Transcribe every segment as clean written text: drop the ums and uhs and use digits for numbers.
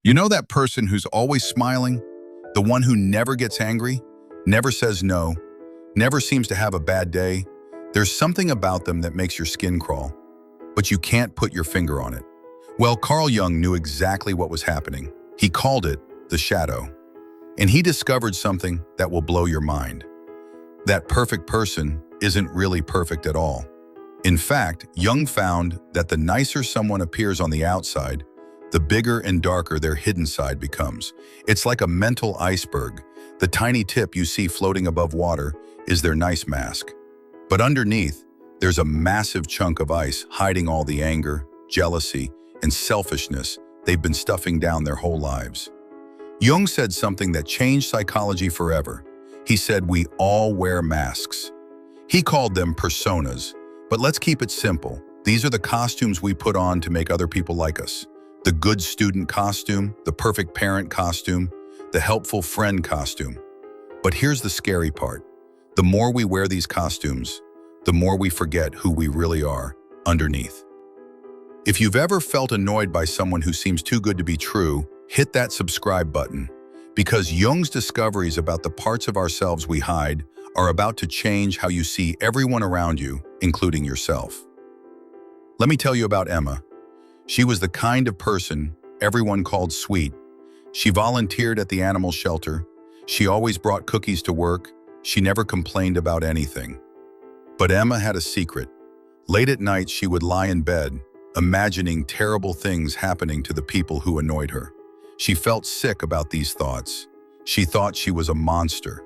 You know that person who's always smiling? The one who never gets angry, never says no, never seems to have a bad day? There's something about them that makes your skin crawl, but you can't put your finger on it. Well, Carl Jung knew exactly what was happening. He called it the shadow. And he discovered something that will blow your mind. That perfect person isn't really perfect at all. In fact, Jung found that the nicer someone appears on the outside, the bigger and darker their hidden side becomes. It's like a mental iceberg. The tiny tip you see floating above water is their nice mask. But underneath, there's a massive chunk of ice hiding all the anger, jealousy, and selfishness they've been stuffing down their whole lives. Jung said something that changed psychology forever. He said we all wear masks. He called them personas, but let's keep it simple. These are the costumes we put on to make other people like us. The good student costume, the perfect parent costume, the helpful friend costume. But here's the scary part. The more we wear these costumes, the more we forget who we really are underneath. If you've ever felt annoyed by someone who seems too good to be true, hit that subscribe button, because Jung's discoveries about the parts of ourselves we hide are about to change how you see everyone around you, including yourself. Let me tell you about Emma. She was the kind of person everyone called sweet. She volunteered at the animal shelter. She always brought cookies to work. She never complained about anything. But Emma had a secret. Late at night, she would lie in bed, imagining terrible things happening to the people who annoyed her. She felt sick about these thoughts. She thought she was a monster.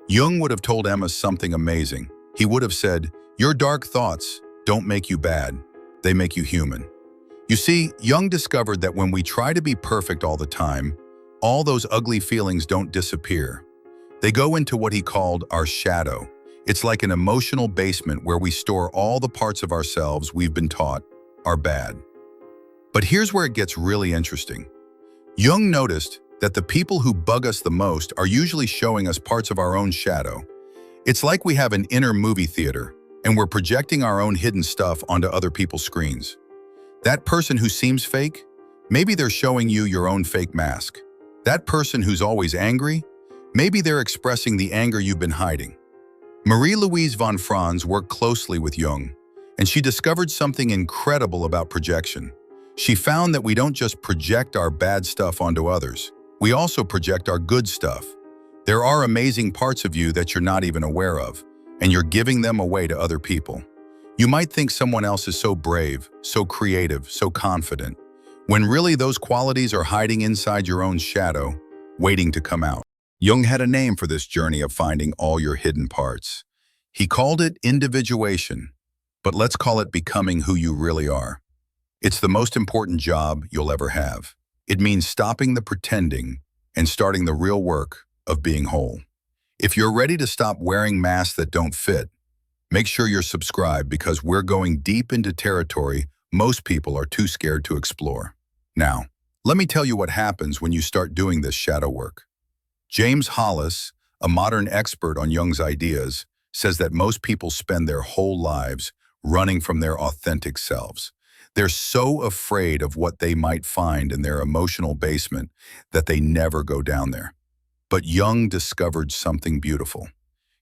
Jung would have told Emma something amazing. He would have said, "Your dark thoughts don't make you bad. They make you human." You see, Jung discovered that when we try to be perfect all the time, all those ugly feelings don't disappear. They go into what he called our shadow. It's like an emotional basement where we store all the parts of ourselves we've been taught are bad. But here's where it gets really interesting. Jung noticed that the people who bug us the most are usually showing us parts of our own shadow. It's like we have an inner movie theater, and we're projecting our own hidden stuff onto other people's screens. That person who seems fake, maybe they're showing you your own fake mask. That person who's always angry, maybe they're expressing the anger you've been hiding. Marie-Louise von Franz worked closely with Jung, and she discovered something incredible about projection. She found that we don't just project our bad stuff onto others, we also project our good stuff. There are amazing parts of you that you're not even aware of, and you're giving them away to other people. You might think someone else is so brave, so creative, so confident, when really those qualities are hiding inside your own shadow, waiting to come out. Jung had a name for this journey of finding all your hidden parts. He called it individuation, but let's call it becoming who you really are. It's the most important job you'll ever have. It means stopping the pretending and starting the real work of being whole. If you're ready to stop wearing masks that don't fit, make sure you're subscribed, because we're going deep into territory most people are too scared to explore. Now, let me tell you what happens when you start doing this shadow work. James Hollis, a modern expert on Jung's ideas, says that most people spend their whole lives running from their authentic selves. They're so afraid of what they might find in their emotional basement that they never go down there. But Jung discovered something beautiful.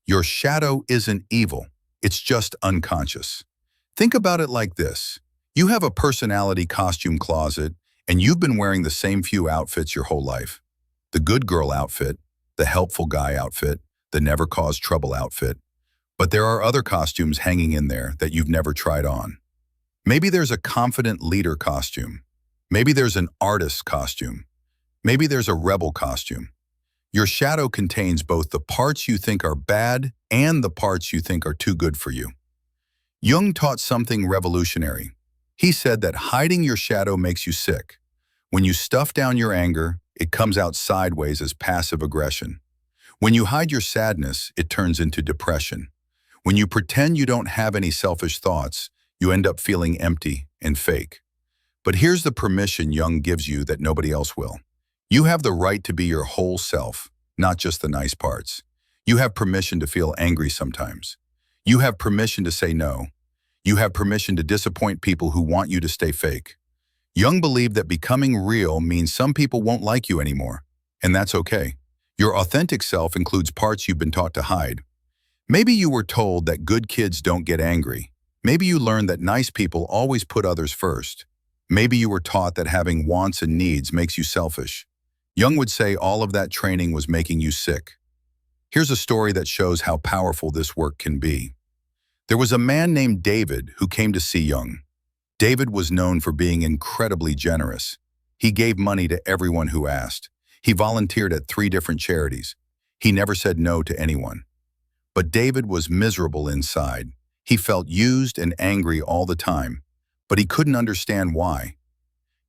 Your shadow isn't evil. It's just unconscious. Think about it like this. You have a personality costume closet, and you've been wearing the same few outfits your whole life. The good girl outfit, the helpful guy outfit, the never cause trouble outfit. But there are other costumes hanging in there that you've never tried on. Maybe there's a confident leader costume. Maybe there's an artist costume. Maybe there's a rebel costume. Your shadow contains both the parts you think are bad and the parts you think are too good for you. Jung taught something revolutionary. He said that hiding your shadow makes you sick. When you stuff down your anger, it comes out sideways as passive aggression. When you hide your sadness, it turns into depression. When you pretend you don't have any selfish thoughts, you end up feeling empty and fake. But here's the permission Jung gives you that nobody else will. You have the right to be your whole self, not just the nice parts. You have permission to feel angry sometimes. You have permission to say no. You have permission to disappoint people who want you to stay fake. Jung believed that becoming real means some people won't like you anymore, and that's okay. Your authentic self includes parts you've been taught to hide. Maybe you were told that good kids don't get angry. Maybe you learned that nice people always put others first. Maybe you were taught that having wants and needs makes you selfish. Jung would say all of that training was making you sick. Here's a story that shows how powerful this work can be. There was a man named David who came to see Jung. David was known for being incredibly generous. He gave money to everyone who asked. He volunteered at 3 different charities. He never said no to anyone. But David was miserable inside. He felt used and angry all the time, but he couldn't understand why.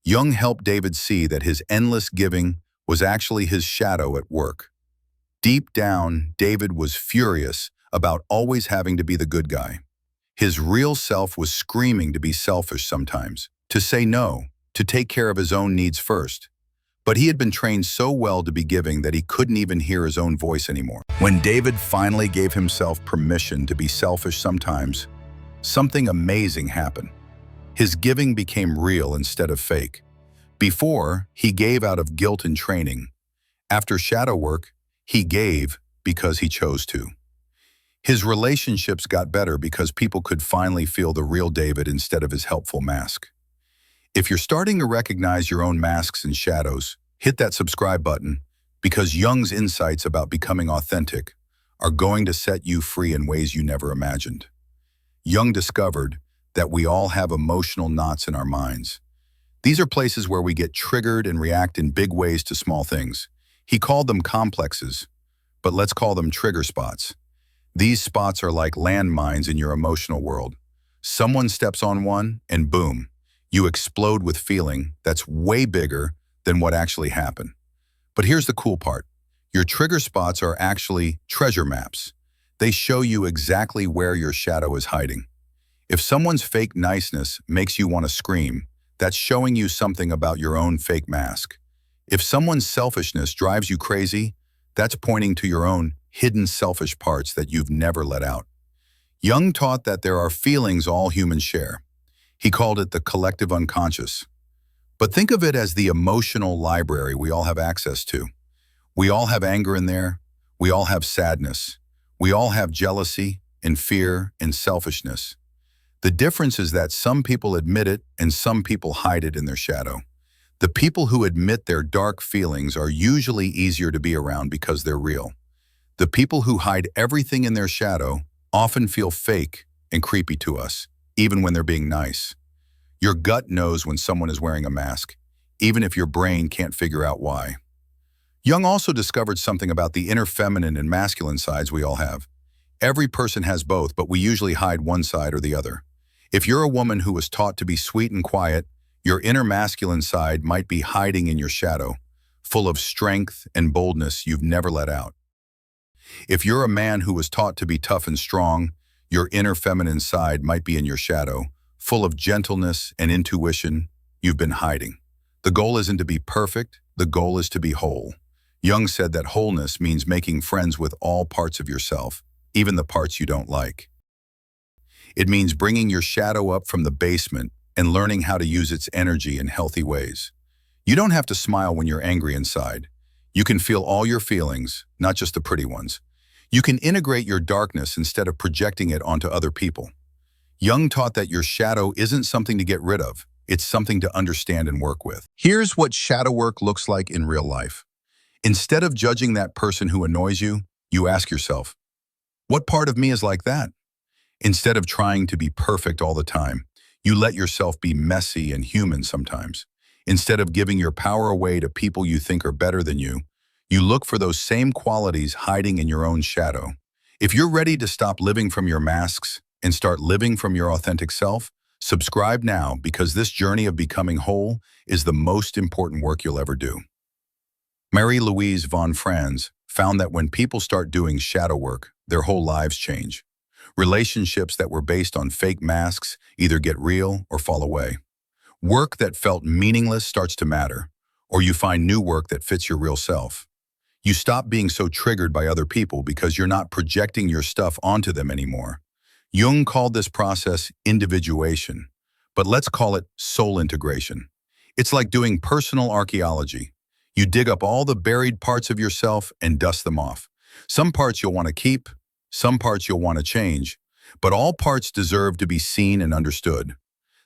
Jung helped David see that his endless giving was actually his shadow at work. Deep down, David was furious about always having to be the good guy. His real self was screaming to be selfish sometimes, to say no, to take care of his own needs first. But he had been trained so well to be giving that he couldn't even hear his own voice anymore. When David finally gave himself permission to be selfish sometimes, something amazing happened. His giving became real instead of fake. Before, he gave out of guilt and training. After shadow work, he gave because he chose to. His relationships got better because people could finally feel the real David instead of his helpful mask. If you're starting to recognize your own masks and shadows, hit that subscribe button because Jung's insights about becoming authentic are going to set you free in ways you never imagined. Jung discovered that we all have emotional knots in our minds. These are places where we get triggered and react in big ways to small things. He called them complexes, but let's call them trigger spots. These spots are like landmines in your emotional world. Someone steps on one and boom, you explode with feeling that's way bigger than what actually happened. But here's the cool part. Your trigger spots are actually treasure maps. They show you exactly where your shadow is hiding. If someone's fake niceness makes you want to scream, that's showing you something about your own fake mask. If someone's selfishness drives you crazy, that's pointing to your own hidden selfish parts that you've never let out. Jung taught that there are feelings all humans share. He called it the collective unconscious. But think of it as the emotional library we all have access to. We all have anger in there. We all have sadness. We all have jealousy and fear and selfishness. The difference is that some people admit it and some people hide it in their shadow. The people who admit their dark feelings are usually easier to be around because they're real. The people who hide everything in their shadow often feel fake and creepy to us, even when they're being nice. Your gut knows when someone is wearing a mask, even if your brain can't figure out why. Jung also discovered something about the inner feminine and masculine sides we all have. Every person has both, but we usually hide one side or the other. If you're a woman who was taught to be sweet and quiet, your inner masculine side might be hiding in your shadow, full of strength and boldness you've never let out. If you're a man who was taught to be tough and strong, your inner feminine side might be in your shadow, full of gentleness and intuition you've been hiding. The goal isn't to be perfect, the goal is to be whole. Jung said that wholeness means making friends with all parts of yourself, even the parts you don't like. It means bringing your shadow up from the basement and learning how to use its energy in healthy ways. You don't have to smile when you're angry inside. You can feel all your feelings, not just the pretty ones. You can integrate your darkness instead of projecting it onto other people. Jung taught that your shadow isn't something to get rid of, it's something to understand and work with. Here's what shadow work looks like in real life. Instead of judging that person who annoys you, you ask yourself, what part of me is like that? Instead of trying to be perfect all the time, you let yourself be messy and human sometimes. Instead of giving your power away to people you think are better than you, you look for those same qualities hiding in your own shadow. If you're ready to stop living from your masks and start living from your authentic self, subscribe now because this journey of becoming whole is the most important work you'll ever do. Marie-Louise von Franz found that when people start doing shadow work, their whole lives change. Relationships that were based on fake masks either get real or fall away. Work that felt meaningless starts to matter, or you find new work that fits your real self. You stop being so triggered by other people because you're not projecting your stuff onto them anymore. Jung called this process individuation, but let's call it soul integration. It's like doing personal archaeology. You dig up all the buried parts of yourself and dust them off. Some parts you'll want to keep, some parts you'll want to change, but all parts deserve to be seen and understood.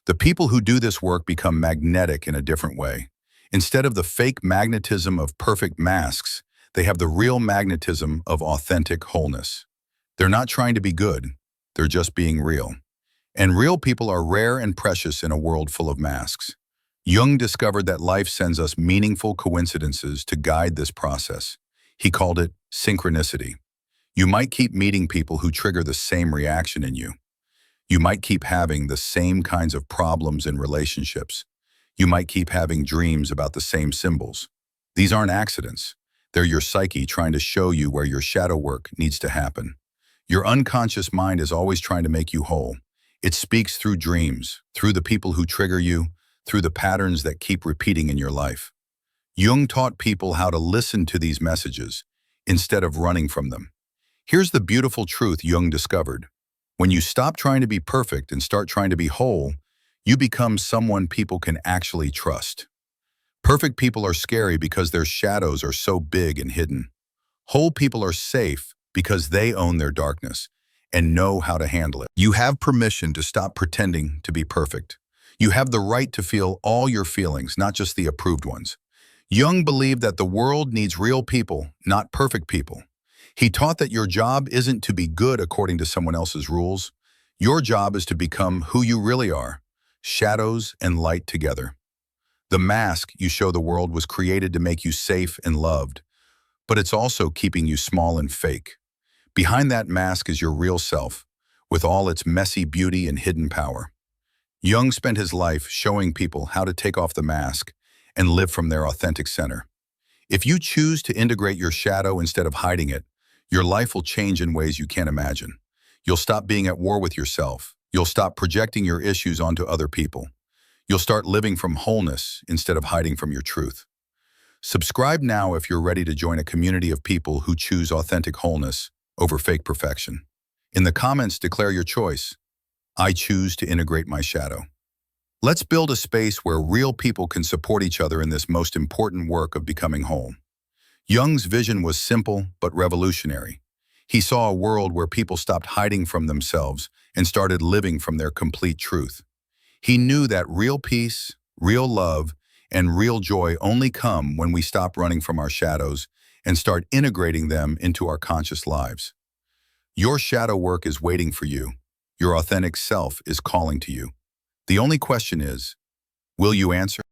The people who do this work become magnetic in a different way. Instead of the fake magnetism of perfect masks, they have the real magnetism of authentic wholeness. They're not trying to be good, they're just being real. And real people are rare and precious in a world full of masks. Jung discovered that life sends us meaningful coincidences to guide this process. He called it synchronicity. You might keep meeting people who trigger the same reaction in you. You might keep having the same kinds of problems in relationships. You might keep having dreams about the same symbols. These aren't accidents. They're your psyche trying to show you where your shadow work needs to happen. Your unconscious mind is always trying to make you whole. It speaks through dreams, through the people who trigger you, through the patterns that keep repeating in your life. Jung taught people how to listen to these messages instead of running from them. Here's the beautiful truth Jung discovered. When you stop trying to be perfect and start trying to be whole, you become someone people can actually trust. Perfect people are scary because their shadows are so big and hidden. Whole people are safe because they own their darkness and know how to handle it. You have permission to stop pretending to be perfect. You have the right to feel all your feelings, not just the approved ones. Jung believed that the world needs real people, not perfect people. He taught that your job isn't to be good according to someone else's rules. Your job is to become who you really are, shadows and light together. The mask you show the world was created to make you safe and loved, but it's also keeping you small and fake. Behind that mask is your real self, with all its messy beauty and hidden power. Jung spent his life showing people how to take off the mask and live from their authentic center. If you choose to integrate your shadow instead of hiding it, your life will change in ways you can't imagine. You'll stop being at war with yourself. You'll stop projecting your issues onto other people. You'll start living from wholeness instead of hiding from your truth. Subscribe now if you're ready to join a community of people who choose authentic wholeness over fake perfection. In the comments, declare your choice. I choose to integrate my shadow. Let's build a space where real people can support each other in this most important work of becoming whole. Jung's vision was simple but revolutionary. He saw a world where people stopped hiding from themselves and started living from their complete truth. He knew that real peace, real love, and real joy only come when we stop running from our shadows and start integrating them into our conscious lives. Your shadow work is waiting for you. Your authentic self is calling to you. The only question is, will you answer?